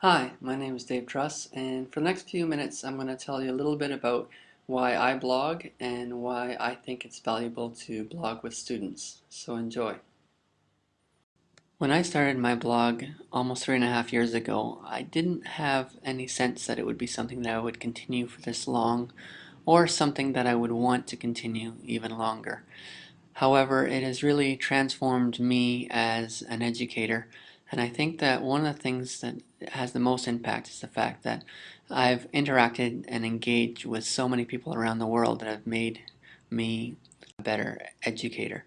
Hi, my name is Dave Truss, and for the next few minutes, I'm going to tell you a little bit about why I blog and why I think it's valuable to blog with students. So enjoy. When I started my blog almost 3.5 years ago, I didn't have any sense that it would be something that I would continue for this long or something that I would want to continue even longer. However, it has really transformed me as an educator, and I think that one of the things that has the most impact is the fact that I've interacted and engaged with so many people around the world that have made me a better educator.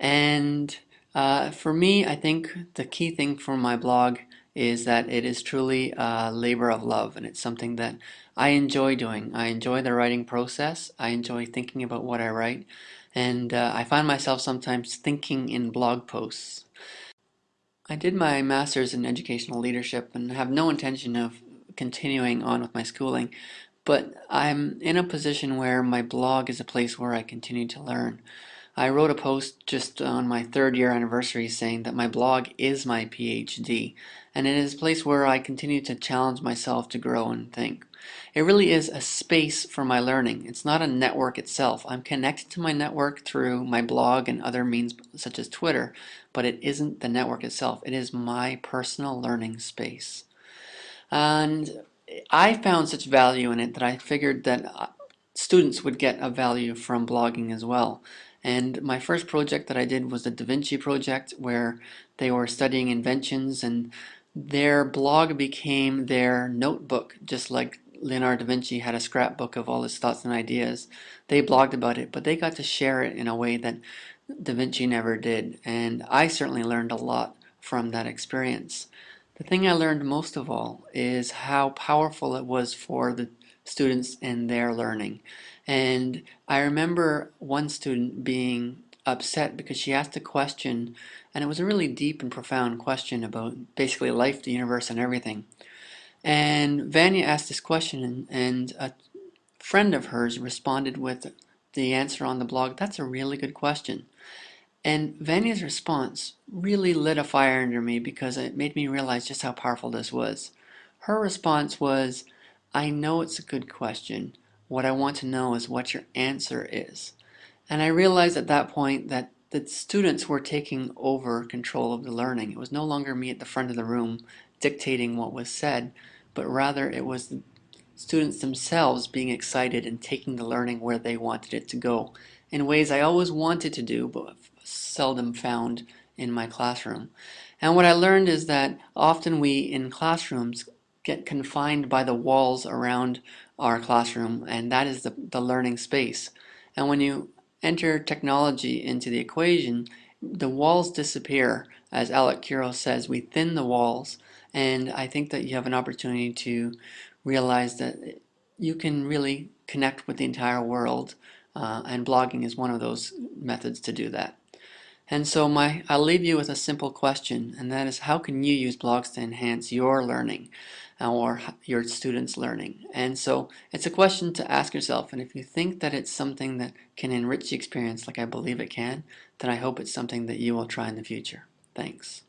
And for me, I think the key thing for my blog is that it is truly a labor of love, and it's something that I enjoy doing. I enjoy the writing process. I enjoy thinking about what I write, and I find myself sometimes thinking in blog posts. I did my master's in educational leadership and have no intention of continuing on with my schooling, but I'm in a position where my blog is a place where I continue to learn. I wrote a post just on my 3rd year anniversary saying that my blog is my PhD, and it is a place where I continue to challenge myself to grow and think. It really is a space for my learning. It's not a network itself. I'm connected to my network through my blog and other means such as Twitter, but it isn't the network itself. It is my personal learning space. And I found such value in it that I figured that students would get a value from blogging as well. And my first project that I did was the Da Vinci project, where they were studying inventions, and their blog became their notebook, just like Leonardo da Vinci had a scrapbook of all his thoughts and ideas. They blogged about it, but they got to share it in a way that Da Vinci never did. And I certainly learned a lot from that experience. The thing I learned most of all is how powerful it was for the students in their learning. And I remember one student being upset because she asked a question, and it was a really deep and profound question about basically life, the universe, and everything. And Vanya asked this question, and a friend of hers responded with the answer on the blog. That's a really good question. And Vanya's response really lit a fire under me because it made me realize just how powerful this was. Her response was, I know it's a good question. What I want to know is what your answer is. And I realized at that point that the students were taking over control of the learning. It was no longer me at the front of the room dictating what was said, but rather it was the students themselves being excited and taking the learning where they wanted it to go in ways I always wanted to do but seldom found in my classroom. And what I learned is that often we in classrooms get confined by the walls around our classroom, and that is the learning space. And when you enter technology into the equation, the walls disappear. As Alec Kiro says, we thin the walls, and I think that you have an opportunity to realize that you can really connect with the entire world, and blogging is one of those methods to do that. And so I'll leave you with a simple question, and that is, how can you use blogs to enhance your learning or your students' learning? And so it's a question to ask yourself, and if you think that it's something that can enrich the experience like I believe it can, then I hope it's something that you will try in the future. Thanks.